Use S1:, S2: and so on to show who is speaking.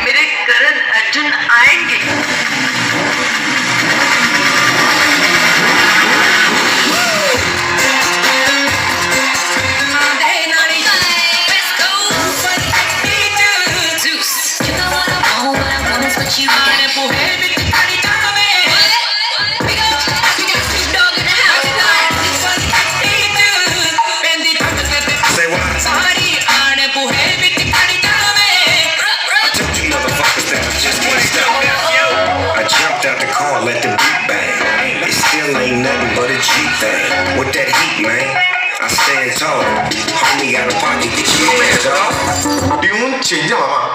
S1: मेरे करण अर्जुन आएंगे.
S2: Let the beat bang. It still ain't nothing but a G thing. With that heat, man, I stand tall. Homie out of pocket, get your hands off.
S3: 你们请一下妈妈。